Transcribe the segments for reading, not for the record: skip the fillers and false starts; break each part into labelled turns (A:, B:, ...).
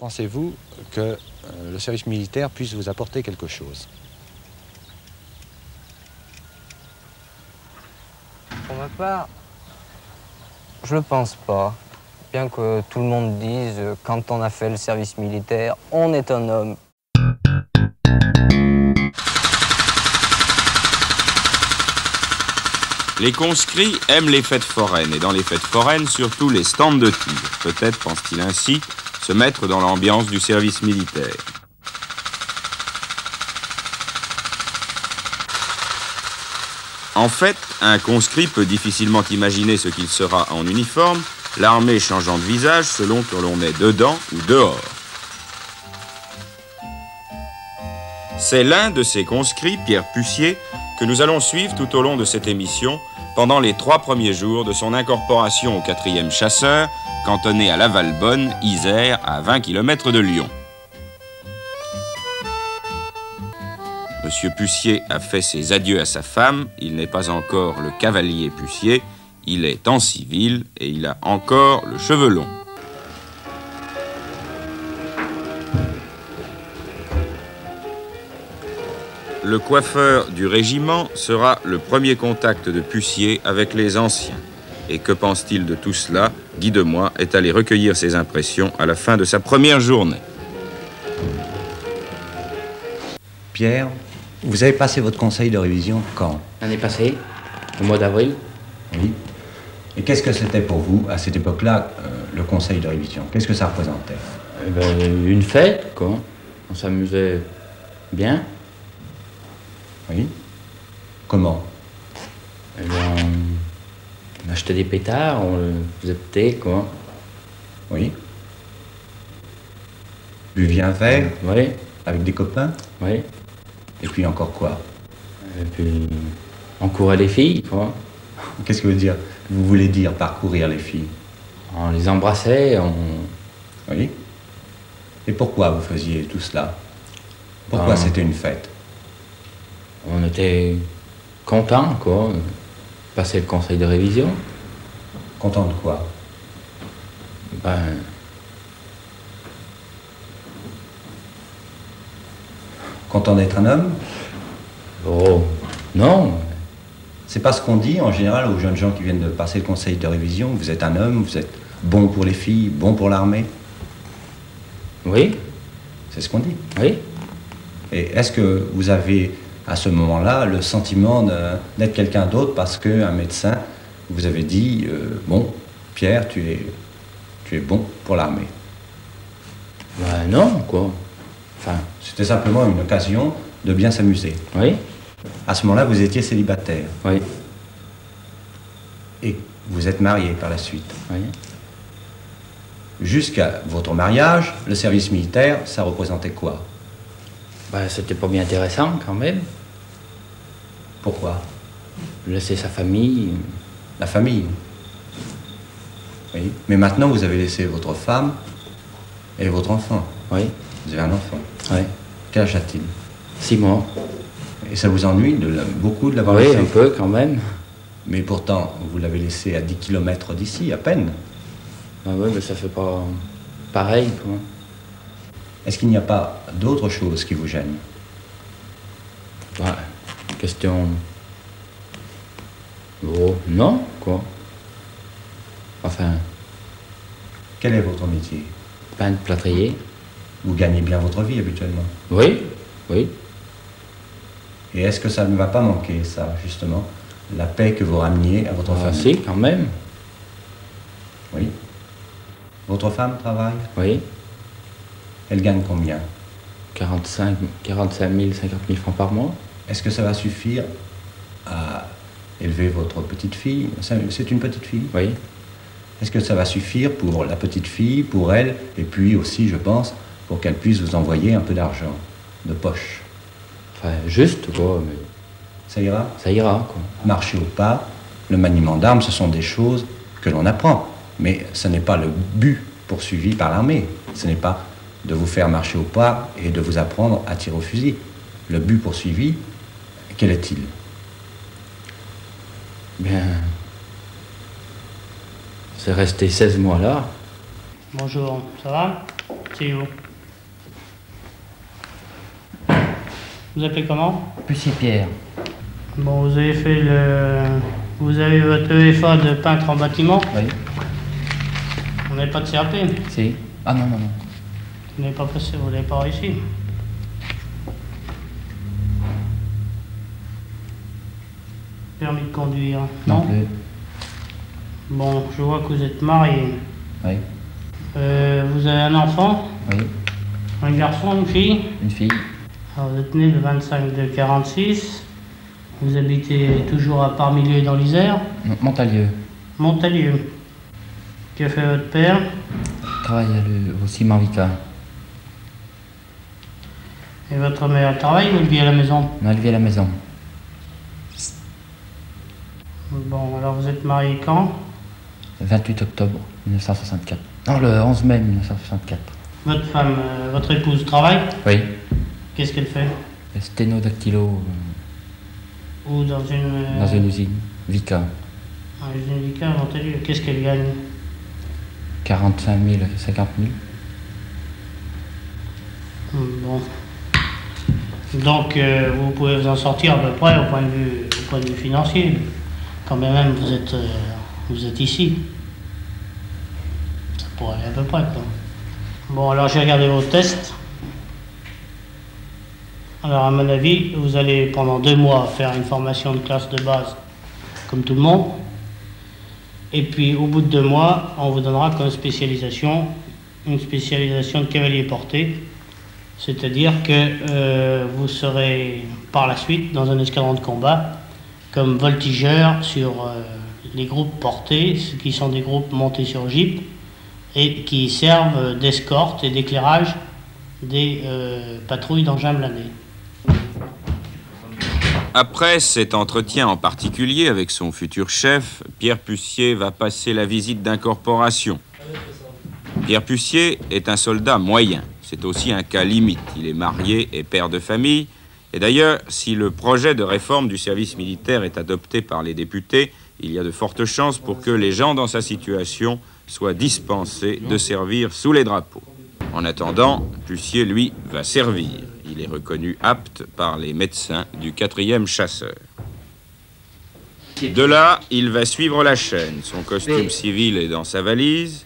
A: Pensez-vous que le service militaire puisse vous apporter quelque chose?
B: Pour ma part, je le pense pas. Bien que tout le monde dise, quand on a fait le service militaire, on est un homme.
C: Les conscrits aiment les fêtes foraines, et dans les fêtes foraines, surtout les stands de tir. Peut-être pense-t-il ainsi se mettre dans l'ambiance du service militaire. En fait, un conscrit peut difficilement imaginer ce qu'il sera en uniforme, l'armée changeant de visage selon que l'on est dedans ou dehors. C'est l'un de ces conscrits, Pierre Pucier, que nous allons suivre tout au long de cette émission, pendant les 3 premiers jours de son incorporation au 4e chasseur, cantonné à la Valbonne, Isère, à 20 km de Lyon. Monsieur Pucier a fait ses adieux à sa femme, il n'est pas encore le cavalier Pucier, il est en civil et il a encore le cheveu long. Le coiffeur du régiment sera le premier contact de Pucier avec les anciens. Et que pense-t-il de tout cela? Guy Demoy est allé recueillir ses impressions à la fin de sa première journée.
D: Pierre, vous avez passé votre conseil de révision quand?
E: L'année passée, au mois d'avril.
D: Oui. Et qu'est-ce que c'était pour vous, à cette époque-là, le conseil de révision? Qu'est-ce que ça représentait?
E: Une fête, quoi. On s'amusait bien.
D: Oui. Comment?
E: On achetait des pétards, on faisait thé, quoi.
D: Oui. Buviez un verre?
E: Oui.
D: Avec des copains?
E: Oui.
D: Et puis encore quoi?
E: Et puis, on courait les filles, quoi.
D: Qu'est-ce que vous voulez dire par courir les filles?
E: On les embrassait,
D: Oui. Et pourquoi vous faisiez tout cela? Pourquoi c'était une fête?
E: On était contents, quoi, de passer le conseil de révision.
D: Content de quoi? Content d'être un homme?
E: Oh, non.
D: C'est pas ce qu'on dit en général aux jeunes gens qui viennent de passer le conseil de révision. Vous êtes un homme, vous êtes bon pour les filles, bon pour l'armée.
E: Oui.
D: C'est ce qu'on dit.
E: Oui.
D: Et est-ce que vous avez, à ce moment-là, le sentiment d'être quelqu'un d'autre parce qu'un médecin vous avait dit bon, Pierre, tu es bon pour l'armée?
E: Non, quoi. Enfin...
D: C'était simplement une occasion de bien s'amuser.
E: Oui.
D: À ce moment-là, vous étiez célibataire.
E: Oui.
D: Et vous êtes marié par la suite.
E: Oui.
D: Jusqu'à votre mariage, le service militaire, ça représentait quoi?
E: C'était pas bien intéressant, quand même.
D: Pourquoi?
E: Laisser sa famille.
D: La famille? Oui. Mais maintenant, vous avez laissé votre femme et votre enfant.
E: Oui.
D: Vous avez un enfant.
E: Oui.
D: Quel âge a-t-il?
E: 6 mois.
D: Et ça vous ennuie beaucoup de l'avoir
E: Oui,
D: laissé?
E: un peu, quand même.
D: Mais pourtant, vous l'avez laissé à 10 km d'ici, à peine.
E: Oui, mais ça fait pas pareil, quoi.
D: Est-ce qu'il n'y a pas d'autre chose qui vous gêne?
E: Question... Oh, non, quoi. Enfin...
D: Quel est votre métier?
E: Peintre plâtrier.
D: Vous gagnez bien votre vie habituellement?
E: Oui, oui.
D: Et est-ce que ça ne va pas manquer, ça, justement, la paix que vous rameniez à votre famille?
E: Si, quand même.
D: Oui. Votre femme travaille?
E: Oui.
D: Elle gagne combien?
E: 45 000, 50 000 francs par mois.
D: Est-ce que ça va suffire à élever votre petite fille? C'est une petite fille?
E: Oui.
D: Est-ce que ça va suffire pour la petite fille, pour elle, et puis aussi, je pense, pour qu'elle puisse vous envoyer un peu d'argent, de poche?
E: Enfin, juste, quoi, mais...
D: Ça ira?
E: Ça ira, quoi.
D: Marcher au pas, le maniement d'armes, ce sont des choses que l'on apprend. Mais ce n'est pas le but poursuivi par l'armée. Ce n'est pas de vous faire marcher au pas et de vous apprendre à tirer au fusil. Le but poursuivi, quel est-il?
E: Bien... C'est resté 16 mois là.
F: Bonjour, ça va? C'est où? Vous appelez comment?
E: Pussier Pierre.
F: Bon, vous avez fait vous avez votre EFA de peintre en bâtiment?
E: Oui.
F: Vous n'avez pas de CAP?
E: Si. Ah non, non, non.
F: Vous n'avez pas passé, vous n'avez pas réussi. Permis de conduire?
E: Non plus.
F: Bon, je vois que vous êtes marié.
E: Oui.
F: Vous avez un enfant?
E: Oui.
F: Un garçon, une fille?
E: Une fille.
F: Alors, vous êtes né le 25 de 46. Vous habitez toujours à Parmilieu dans l'Isère?
E: Montalieu.
F: Montalieu. Que fait votre père?
E: Travaille au ciment Vica.
F: Et votre mère, elle travaille ou elle vit à la maison?
E: On a levé à la maison.
F: Bon, alors vous êtes marié quand?
E: Le 28 octobre 1964. Non, le 11 mai 1964.
F: Votre femme, votre épouse travaille?
E: Oui.
F: Qu'est-ce qu'elle fait?
E: Sténodactylo
F: Ou dans une...
E: dans une usine. Vica.
F: Dans une usine Vica à Montalieu. Qu'est-ce qu'elle gagne?
E: 45 000, 50 000.
F: Bon. Donc, vous pouvez vous en sortir à peu près au point de vue financier. Quand bien même vous êtes ici. Ça pourrait aller à peu près, quoi. Bon, alors j'ai regardé vos tests. Alors, à mon avis, vous allez pendant 2 mois faire une formation de classe de base, comme tout le monde. Et puis, au bout de 2 mois, on vous donnera comme spécialisation, une spécialisation de cavalier porté. C'est-à-dire que vous serez par la suite dans un escadron de combat comme voltigeur sur les groupes portés, ce qui sont des groupes montés sur Jeep et qui servent d'escorte et d'éclairage des patrouilles d'engins blindés.
C: Après cet entretien en particulier avec son futur chef, Pierre Pussier va passer la visite d'incorporation. Pierre Pussier est un soldat moyen. C'est aussi un cas limite. Il est marié et père de famille. Et d'ailleurs, si le projet de réforme du service militaire est adopté par les députés, il y a de fortes chances pour que les gens dans sa situation soient dispensés de servir sous les drapeaux. En attendant, Pussier, lui, va servir. Il est reconnu apte par les médecins du 4e chasseur. De là, il va suivre la chaîne. Son costume civil est dans sa valise.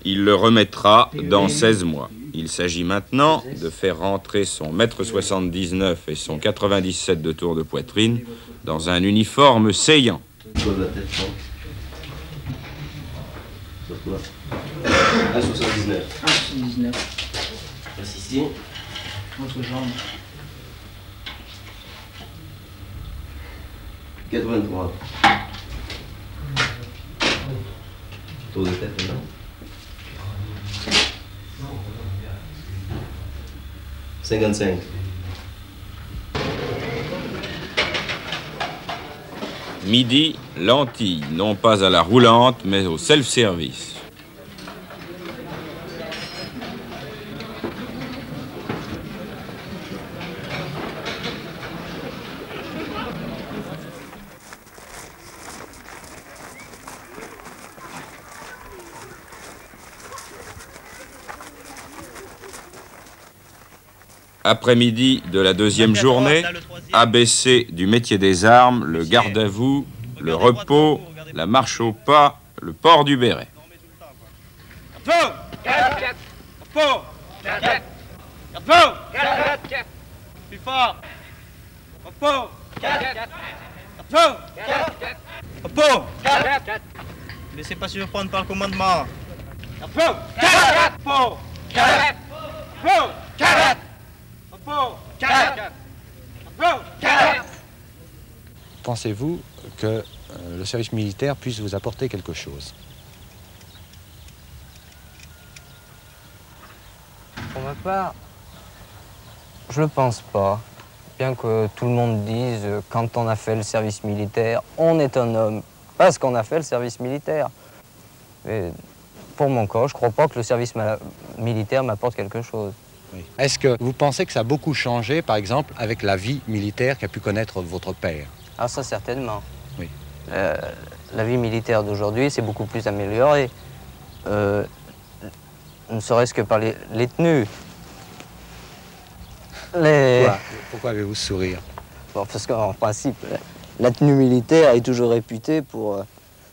C: Il le remettra dans 16 mois. Il s'agit maintenant de faire rentrer son 1,79 m et son 97 de tour de poitrine dans un uniforme saillant.
G: 1,79. Passe ici. Entre jambes. 83. Tour de tête maintenant. 55.
C: Midi, lentilles, non pas à la roulante, mais au self-service. Après-midi de la 2e journée, ABC du métier des armes, le garde à vous, le repos, la marche au pas, le port du béret.
H: Plus fort. Repos. Repos. Laissez pas surprendre par le commandement. Repos.
A: Pensez-vous que le service militaire puisse vous apporter quelque chose?
B: Pour ma part, je ne pense pas. Bien que tout le monde dise, quand on a fait le service militaire, on est un homme, parce qu'on a fait le service militaire. Mais pour mon cas, je ne crois pas que le service militaire m'apporte quelque chose.
A: Oui. Est-ce que vous pensez que ça a beaucoup changé, par exemple, avec la vie militaire qu'a pu connaître votre père?
B: Ah, ça, certainement.
A: Oui.
B: La vie militaire d'aujourd'hui, c'est beaucoup plus amélioré. Ne serait-ce que par les tenues.
A: Pourquoi avez-vous ce sourire?
B: Bon, parce qu'en principe, la tenue militaire est toujours réputée pour...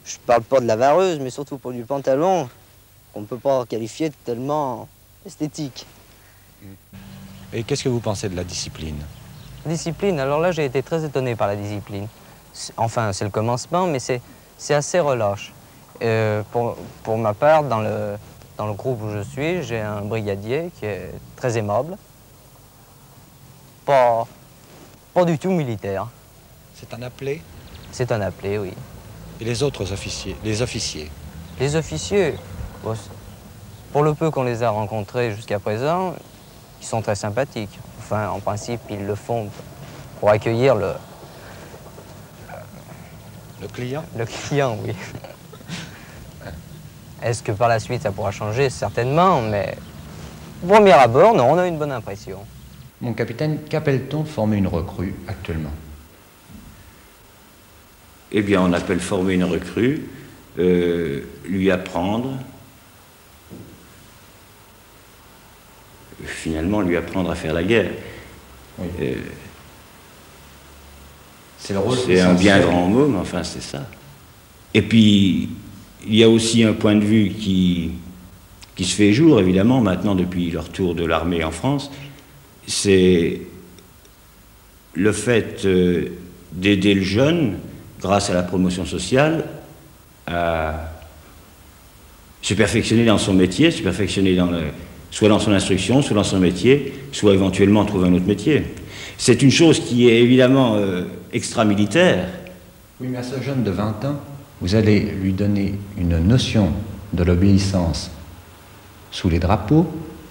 B: je parle pas de la vareuse, mais surtout pour du pantalon qu'on ne peut pas qualifier de tellement esthétique.
A: Et qu'est-ce que vous pensez de la discipline?
B: Discipline, alors là j'ai été très étonné par la discipline. Enfin, c'est le commencement, mais c'est assez relâche. Pour ma part, dans le groupe où je suis, j'ai un brigadier qui est très aimable. Pas du tout militaire.
A: C'est un appelé?
B: C'est un appelé, oui.
A: Et les autres officiers? Les officiers?
B: Les officiers, bon, pour le peu qu'on les a rencontrés jusqu'à présent, ils sont très sympathiques. Enfin, en principe, ils le font pour accueillir le
A: client?
B: Le client, oui. Est-ce que par la suite, ça pourra changer? Certainement, mais au premier abord, non, on a une bonne impression.
D: Mon capitaine, qu'appelle-t-on former une recrue actuellement?
I: Eh bien, on appelle former une recrue, lui apprendre, finalement lui apprendre à faire la guerre.
D: Oui. C'est le rôle.
I: C'est un bien grand mot, mais enfin c'est ça. Et puis, il y a aussi un point de vue qui se fait jour, évidemment, maintenant depuis le retour de l'armée en France, c'est le fait d'aider le jeune, grâce à la promotion sociale, à se perfectionner dans son métier, se perfectionner soit dans son instruction, soit dans son métier, soit éventuellement trouver un autre métier. C'est une chose qui est évidemment extra-militaire.
D: Oui, mais à ce jeune de 20 ans, vous allez lui donner une notion de l'obéissance sous les drapeaux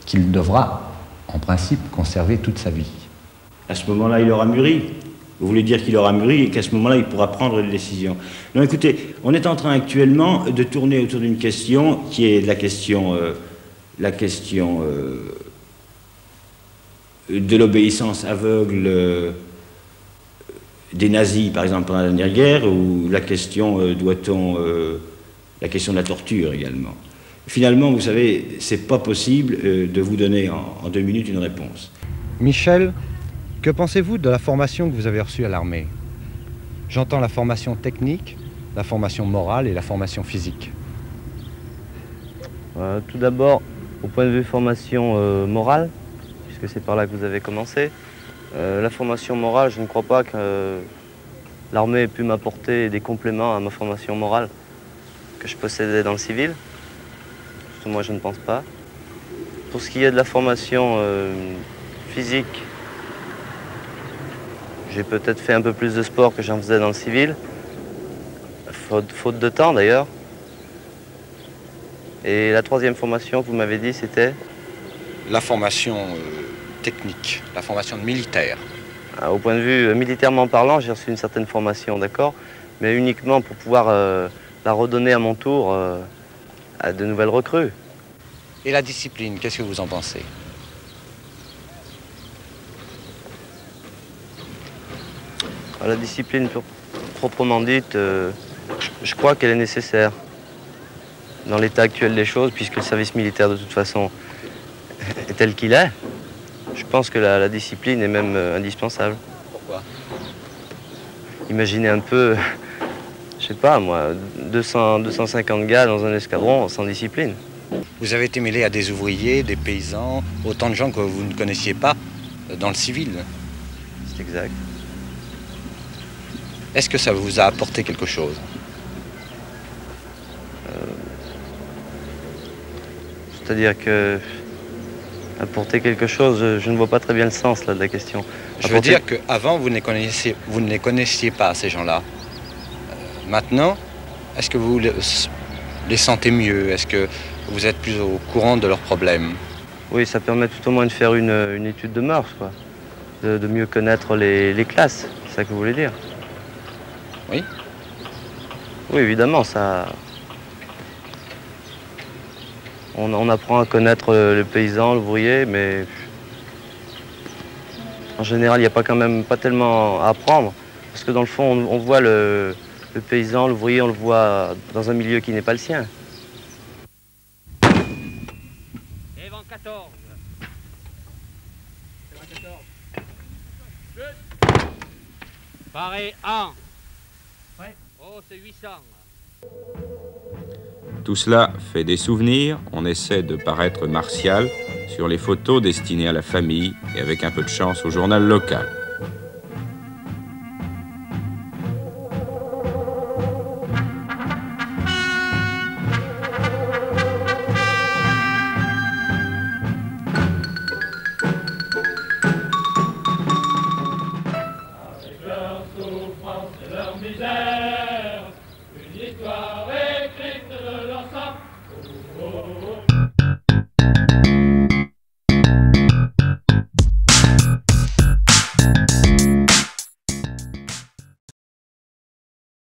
D: qu'il devra, en principe, conserver toute sa vie.
I: À ce moment-là, il aura mûri. Vous voulez dire qu'il aura mûri et qu'à ce moment-là, il pourra prendre des décisions. Non, écoutez, on est en train actuellement de tourner autour d'une question qui est la question de l'obéissance aveugle des nazis, par exemple, pendant la dernière guerre, ou la question, la question de la torture également. Finalement, vous savez, c'est pas possible de vous donner en 2 minutes une réponse.
A: Michel, que pensez-vous de la formation que vous avez reçue à l'armée? J'entends la formation technique, la formation morale et la formation physique.
J: Tout d'abord, au point de vue formation morale, puisque c'est par là que vous avez commencé, la formation morale, je ne crois pas que l'armée ait pu m'apporter des compléments à ma formation morale que je possédais dans le civil. Surtout moi, je ne pense pas. Pour ce qui est de la formation physique, j'ai peut-être fait un peu plus de sport que j'en faisais dans le civil, faute de temps d'ailleurs. Et la troisième formation que vous m'avez dit, c'était?
A: La formation technique, la formation de militaire.
J: Au point de vue militairement parlant, j'ai reçu une certaine formation, d'accord, mais uniquement pour pouvoir la redonner à mon tour à de nouvelles recrues.
A: Et la discipline, qu'est-ce que vous en pensez?
J: La discipline proprement dite, je crois qu'elle est nécessaire dans l'état actuel des choses, puisque le service militaire de toute façon est tel qu'il est. Je pense que la discipline est même indispensable.
A: Pourquoi?
J: Imaginez un peu, je sais pas moi, 250 gars dans un escadron sans discipline.
A: Vous avez été mêlé à des ouvriers, des paysans, autant de gens que vous ne connaissiez pas dans le civil.
J: C'est exact.
A: Est-ce que ça vous a apporté quelque chose?
J: C'est-à-dire que apporter quelque chose, je ne vois pas très bien le sens là, de la question.
A: Je veux dire qu'avant, vous ne les connaissiez pas, ces gens-là. Maintenant, est-ce que vous les sentez mieux? Est-ce que vous êtes plus au courant de leurs problèmes?
J: Oui, ça permet tout au moins de faire une étude de mœurs, quoi. De mieux connaître les classes, c'est ça que vous voulez dire?
A: Oui.
J: Oui, évidemment, ça... On apprend à connaître le paysan, l'ouvrier, mais en général, il n'y a pas tellement à apprendre. Parce que dans le fond, on voit le paysan, l'ouvrier, on le voit dans un milieu qui n'est pas le sien.
K: 14. C'est la 14. Paré 1. Ouais. Oh, c'est 800.
C: Tout cela fait des souvenirs, on essaie de paraître martial sur les photos destinées à la famille et avec un peu de chance au journal local.
L: Avec leur souffrance et leur misère, une histoire est